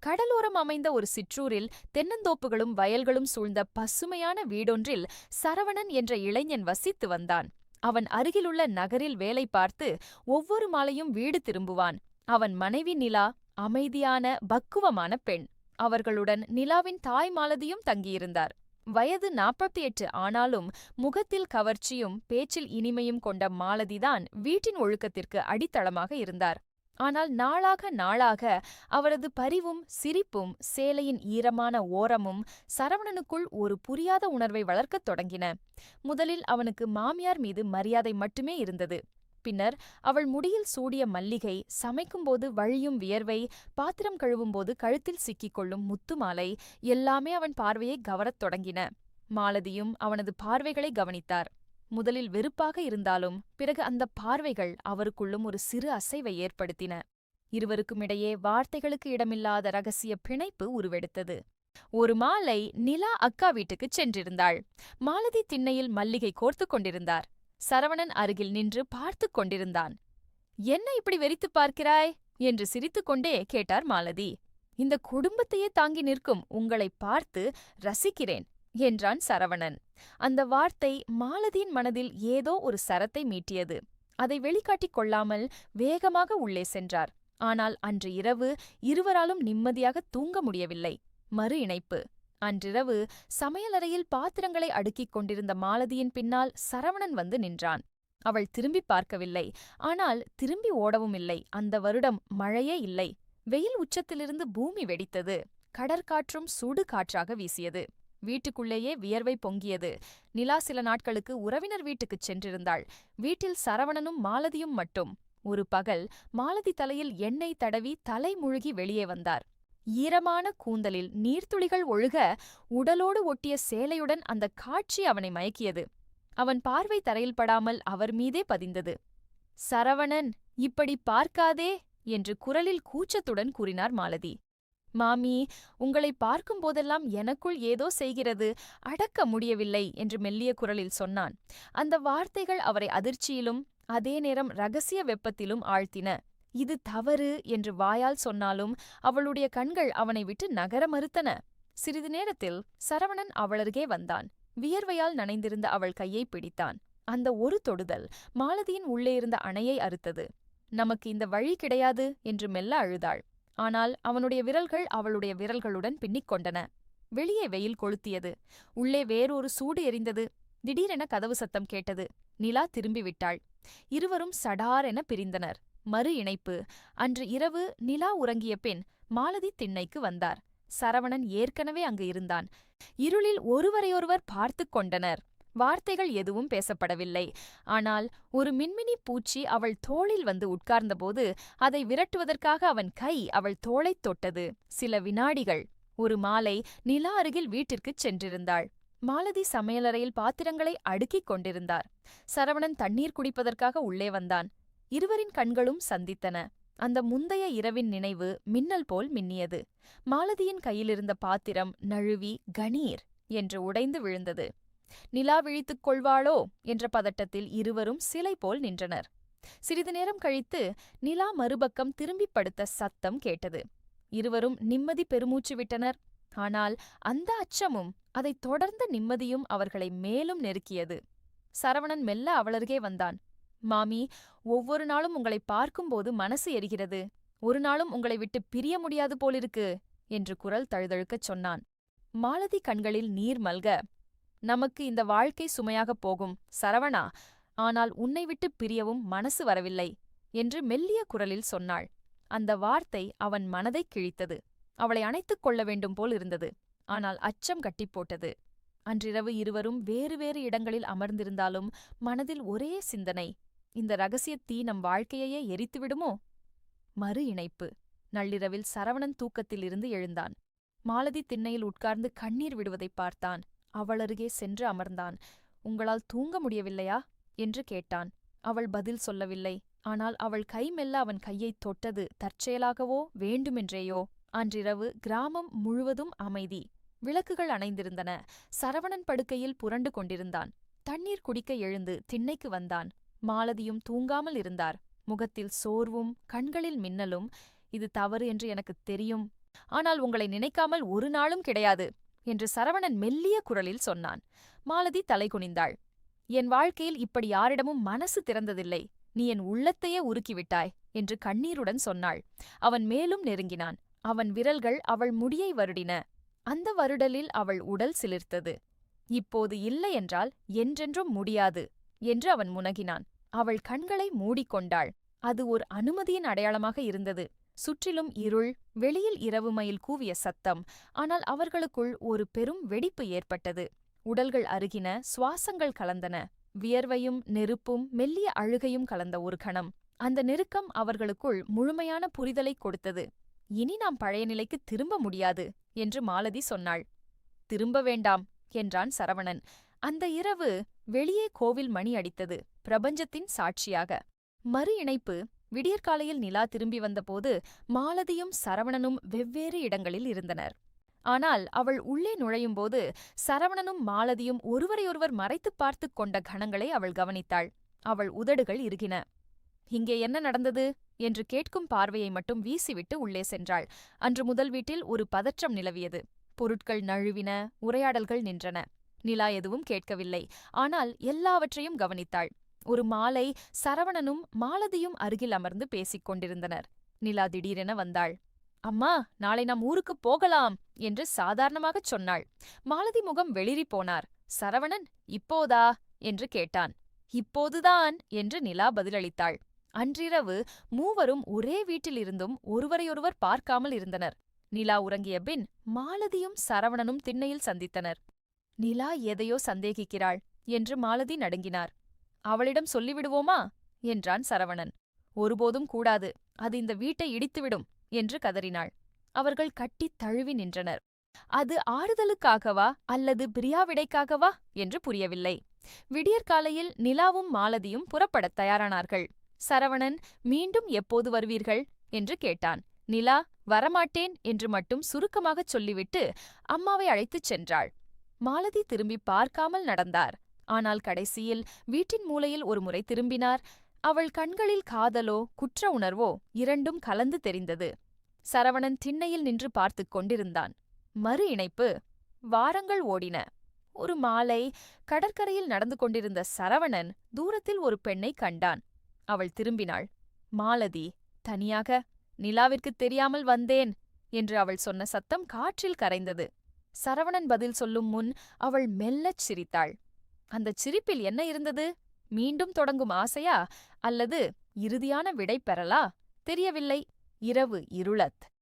கடலோரம் அமைந்த ஒரு சிற்றூரில் தென்னந்தோப்புகளும் வயல்களும் சூழ்ந்த பசுமையான வீடொன்றில் சரவணன் என்ற இளைஞன் வசித்து வந்தான். அவன் அருகிலுள்ள நகரில் வேலை பார்த்து ஒவ்வொரு மாலையும் வீடு திரும்புவான். அவன் மனைவி நிலா அமைதியான பக்குவமான பெண். அவர்களுடன் நிலாவின் தாய் மாலதியும் தங்கியிருந்தார். வயது 48 ஆனாலும் முகத்தில் கவர்ச்சியும் பேச்சில் இனிமையும் கொண்ட மாலதிதான் வீட்டின் ஒழுக்கத்திற்கு அடித்தளமாக இருந்தார். ஆனால் நாளாக நாளாக அவரது பரிவும் சிரிப்பும் சேலையின் ஈரமான ஓரமும் சரவணனுக்குள் ஒரு புரியாத உணர்வை வளர்க்கத் தொடங்கின. முதலில் அவனுக்கு மாமியார் மீது மரியாதை மட்டுமே இருந்தது. பின்னர் அவள் முடியில் சூடிய மல்லிகை, சமைக்கும்போது வழியும் வியர்வை, பாத்திரம் கழுவும்போது கழுத்தில் சிக்கிக்கொள்ளும் முத்துமாலை எல்லாமே அவன் பார்வையை கவரத் தொடங்கின. மாலதியும் அவனது பார்வைகளை கவனித்தார். முதலில் வெறுப்பாக இருந்தாலும் பிறகு அந்த பார்வைகள் அவருக்குள்ளும் ஒரு சிறு அசைவை ஏற்படுத்தின. இருவருக்குமிடையே வார்த்தைகளுக்கு இடமில்லாத ரகசிய பிணைப்பு உருவெடுத்தது. ஒரு மாலை நிலா அக்கா வீட்டுக்குச் சென்றிருந்தாள். மாலதி திண்ணையில் மல்லிகை கோர்த்து கொண்டிருந்தார். சரவணன் அருகில் நின்று பார்த்து கொண்டிருந்தான். "என்ன இப்படி வெறித்துப் பார்க்கிறாய்?" என்று சிரித்துக்கொண்டே கேட்டார் மாலதி. "இந்த குடும்பத்தையே தாங்கி நிற்கும் உங்களை பார்த்து ரசிக்கிறேன்" என்றான் சரவணன். அந்த வார்த்தை மாலதியின் மனதில் ஏதோ ஒரு சரத்தை மீட்டியது. அதை வெளிக்காட்டிக் கொள்ளாமல் வேகமாக உள்ளே சென்றார். ஆனால் அன்று இரவு இருவராலும் நிம்மதியாக தூங்க முடியவில்லை. மறு இணைப்பு. அன்றிரவு சமையலறையில் பாத்திரங்களை அடுக்கிக் கொண்டிருந்த மாலதியின் பின்னால் சரவணன் வந்து நின்றான். அவள் திரும்பி பார்க்கவில்லை. ஆனால் திரும்பி ஓடவும் இல்லை. அந்த வருடம் மழையே இல்லை. வெயில் உச்சத்திலிருந்து பூமி வெடித்தது. கடற்காற்றும் சுடு காற்றாக வீசியது. வீட்டுக்குள்ளேயே வியர்வை பொங்கியது. நிலா சில நாட்களுக்கு உறவினர் வீட்டுக்குச் சென்றிருந்தாள். வீட்டில் சரவணனும் மாலதியும் மட்டும். ஒரு பகல் மாலதி தலையில் எண்ணெய் தடவி தலை முழுகி வெளியே வந்தார். ஈரமான கூந்தலில் நீர்த்துளிகள் ஒழுக உடலோடு ஒட்டிய சேலையுடன் அந்த காட்சி அவனை மயக்கியது. அவன் பார்வை தரையில் படாமல் அவர் மீதே பதிந்தது. "சரவணன், இப்படி பார்க்காதே" என்று குரலில் கூச்சத்துடன் கூறினார் மாலதி. "மாமி, உங்களை பார்க்கும் போதெல்லாம் எனக்குள் ஏதோ செய்கிறது, அடக்க முடியவில்லை" என்று மெல்லிய குரலில் சொன்னான். அந்த வார்த்தைகள் அவரை அதிர்ச்சியிலும் அதே நேரம் ரகசிய வெப்பத்திலும் ஆழ்த்தின. இது தவறு என்று வாயால் சொன்னாலும் அவளுடைய கண்கள் அவனை விட்டு நகர மறுத்தன. சிறிது நேரத்தில் சரவணன் அவளருகே வந்தான். வியர்வையால் நனைந்திருந்த அவள் கையை பிடித்தான். அந்த ஒரு தொடுதல் மாலதியின் உள்ளே இருந்த அணையை அறுத்தது. "நமக்கு இந்த வழி கிடையாது" என்று மெல்ல அழுதாள். ஆனால் அவனுடைய விரல்கள் அவளுடைய விரல்களுடன் பின்னிக் கொண்டன. வெளியே வெயில் கொளுத்தியது. உள்ளே வேறொரு சூடு எரிந்தது. திடீரென கதவு சத்தம் கேட்டது. நிலா திரும்பிவிட்டாள். இருவரும் சடாரென பிரிந்தனர். மறு இணைப்பு. அன்று இரவு நிலா உறங்கிய பின் மாலதி திண்ணைக்கு வந்தார். சரவணன் ஏற்கனவே அங்கு இருந்தான். இருளில் ஒருவரையொருவர் பார்த்து கொண்டனர். வார்த்தைகள் எதுவும் பேசப்படவில்லை. ஆனால் ஒரு மின்மினி பூச்சி அவள் தோளில் வந்து உட்கார்ந்தபோது அதை விரட்டுவதற்காக அவன் கை அவள் தோளைத் தொட்டது. சில வினாடிகள். ஒரு மாலை நிலா அருகில் வீட்டிற்குச் சென்றிருந்தாள். மாலதி சமையலறையில் பாத்திரங்களை அடுக்கிக் கொண்டிருந்தார். சரவணன் தண்ணீர் குடிப்பதற்காக உள்ளே வந்தான். இருவரின் கண்களும் சந்தித்தன. அந்த முந்தைய இரவின் நினைவு மின்னல் போல் மின்னியது. மாலதியின் கையிலிருந்த பாத்திரம் நழுவி கணீர் என்று உடைந்து விழுந்தது. நிலா விழித்துக் கொள்வாளோ என்ற பதட்டத்தில் இருவரும் சிலை போல் நின்றனர். சிறிது நேரம் கழித்து நிலா மறுபக்கம் திரும்பிப் படுத்த சத்தம் கேட்டது. இருவரும் நிம்மதி பெருமூச்சு விட்டனர். ஆனால் அந்த அச்சமும் அதைத் தொடர்ந்த நிம்மதியும் அவர்களை மேலும் நெருக்கியது. சரவணன் மெல்ல அவளருகே வந்தான். "மாமி, ஒவ்வொரு நாளும் உங்களை பார்க்கும்போது மனசு எரிகிறது. ஒரு நாளும் உங்களை விட்டு பிரிய முடியாது போலிருக்கு" என்று குரல் தழுதழுக்கச் சொன்னான். மாலதி கண்களில் நீர் மல்க, "நமக்கு இந்த வாழ்க்கை சுமையாகப் போகும் சரவணா, ஆனால் உன்னை விட்டு பிரியவும் மனசு வரவில்லை" என்று மெல்லிய குரலில் சொன்னாள். அந்த வார்த்தை அவன் மனதைக் கிழித்தது. அவளை அணைத்துக் கொள்ள வேண்டும் போல் இருந்தது. ஆனால் அச்சம் கட்டிப்போட்டது. அன்றிரவு இருவரும் வேறு வேறு இடங்களில் அமர்ந்திருந்தாலும் மனதில் ஒரே சிந்தனை, இந்த ரகசியத் தீ நம் வாழ்க்கையையே எரித்துவிடுமோ? மறு இணைப்பு. நள்ளிரவில் சரவணன் தூக்கத்தில் இருந்து எழுந்தான். மாலதி திண்ணையில் உட்கார்ந்து கண்ணீர் விடுவதைப் பார்த்தான். அவளருகே சென்று அமர்ந்தான். "உங்களால் தூங்க முடியவில்லையா?" என்று கேட்டான். அவள் பதில் சொல்லவில்லை. ஆனால் அவள் கை மெல்ல அவன் கையைத் தொட்டது தற்செயலாகவோ வேண்டுமென்றேயோ. அன்றிரவு கிராமம் முழுவதும் அமைதி. விளக்குகள் அணைந்திருந்தன. சரவணன் படுக்கையில் புரண்டு கொண்டிருந்தான். தண்ணீர் குடிக்க எழுந்து திண்ணைக்கு வந்தான். மாலதியும் தூங்காமல் இருந்தார். முகத்தில் சோர்வும் கண்களில் மின்னலும். "இது தவறு என்று எனக்குத் தெரியும்" ஆனால் உங்களை நினைக்காமல் ஒரு நாளும் கிடையாது என்று சரவணன் மெல்லிய குரலில் சொன்னான். மாலதி தலை குனிந்தாள். என் வாழ்க்கையில் இப்படி யாரிடமும் மனசு திறந்ததில்லை. நீ என் உள்ளத்தையே உருக்கிவிட்டாய் என்று கண்ணீருடன் சொன்னாள். அவன் மேலும் நெருங்கினான். அவன் விரல்கள் அவள் முடியை வருடின. அந்த வருடலில் அவள் உடல் சிலிர்த்தது. இப்போது இல்லை என்றால் என்றென்றும் முடியாது என்று அவன் முனகினான். அவள் கண்களை மூடிக்கொண்டாள். அது ஒரு அனுமதியின் அடையாளமாக இருந்தது. சுற்றிலும் இருள், வெளியில் இரவு மயில் கூவிய சத்தம். ஆனால் அவர்களுக்குள் ஒரு பெரும் வெடிப்பு ஏற்பட்டது. உடல்கள் அருகின, சுவாசங்கள் கலந்தன. வியர்வையும் நெருப்பும் மெல்லிய அழுகையும் கலந்த ஒரு கணம். அந்த நெருக்கம் அவர்களுக்குள் முழுமையான புரிதலை கொடுத்தது. இனி நாம் பழைய நிலைக்கு திரும்ப முடியாது என்று மாலதி சொன்னாள். திரும்ப வேண்டாம் என்றான் சரவணன். அந்த இரவு வெளியே கோவில் மணி அடித்தது, பிரபஞ்சத்தின் சாட்சியாக. மறு இணைப்பு. விடியற்காலையில் நிலா திரும்பி வந்தபோது மாலதியும் சரவணனும் வெவ்வேறு இடங்களில் இருந்தனர். ஆனால் அவள் உள்ளே நுழையும்போது சரவணனும் மாலதியும் ஒருவரையொருவர் மறைத்துப் பார்த்துக் கொண்ட கணங்களை அவள் கவனித்தாள். அவள் உதடுகள் இறுகின. இங்கே என்ன நடந்தது என்று கேட்கும் பார்வையை மட்டும் வீசிவிட்டு உள்ளே சென்றாள். அன்று முதல் வீட்டில் ஒரு பதற்றம் நிலவியது. பொருட்கள் நழுவின, உரையாடல்கள் நின்றன. நிலா எதுவும் கேட்கவில்லை. ஆனால் எல்லாவற்றையும் கவனித்தாள். ஒரு மாலை சரவணனும் மாலதியும் அருகில் அமர்ந்து பேசிக் கொண்டிருந்தனர். நிலா திடீரென வந்தாள். அம்மா, நாளை நாம் ஊருக்குப் போகலாம் என்று சாதாரணமாகச் சொன்னாள். மாலதி முகம் வெளிரி போனார். சரவணன், இப்போதா என்று கேட்டான். இப்போதுதான் என்று நிலா பதிலளித்தாள். அன்றிரவு மூவரும் ஒரே வீட்டிலிருந்தும் ஒருவரையொருவர் பார்க்காமல் இருந்தனர். நிலா உறங்கிய பின் மாலதியும் சரவணனும் திண்ணையில் சந்தித்தனர். நிலா எதையோ சந்தேகிக்கிறாள் என்று மாலதி நடுங்கினார். அவளிடம் சொல்லிவிடுவோமா என்றான் சரவணன். ஒருபோதும் கூடாது, அது இந்த வீட்டை இடித்துவிடும் என்று கதறினாள். அவர்கள் கட்டித் தழுவி நின்றனர். அது ஆறுதலுக்காகவா அல்லது பிரியாவிடைக்காகவா என்று புரியவில்லை. விடியற்காலையில் நிலாவும் மாலதியும் புறப்படத் தயாரானார்கள். சரவணன், மீண்டும் எப்போது வருவீர்கள் என்று கேட்டான். நிலா, வரமாட்டேன் என்று மட்டும் சுருக்கமாகச் சொல்லிவிட்டு அம்மாவை அழைத்துச் சென்றாள். மாலதி திரும்பி பார்க்காமல் நடந்தார். ஆனால் கடைசியில் வீட்டின் மூலையில் ஒரு முறை திரும்பினார். அவள் கண்களில் காதலோ குற்ற உணர்வோ இரண்டும் கலந்து தெரிந்தது. சரவணன் திண்ணையில் நின்று பார்த்துக் கொண்டிருந்தான். மறு இணைப்பு. வாரங்கள் ஓடின. ஒரு மாலை கடற்கரையில் நடந்து கொண்டிருந்த சரவணன் தூரத்தில் ஒரு பெண்ணை கண்டான். அவள் திரும்பினாள். மாலதி தனியாக. நிலாவிற்குத் தெரியாமல் வந்தேன் என்று அவள் சொன்ன சத்தம் காற்றில் கரைந்தது. சரவணன் பதில் சொல்லும் முன் அவள் மெல்லச் சிரித்தாள். அந்தச் சிரிப்பில் என்ன இருந்தது? மீண்டும் தொடங்கும் ஆசையா அல்லது இறுதியான விடை பெறலா? தெரியவில்லை. இரவு இருளத்.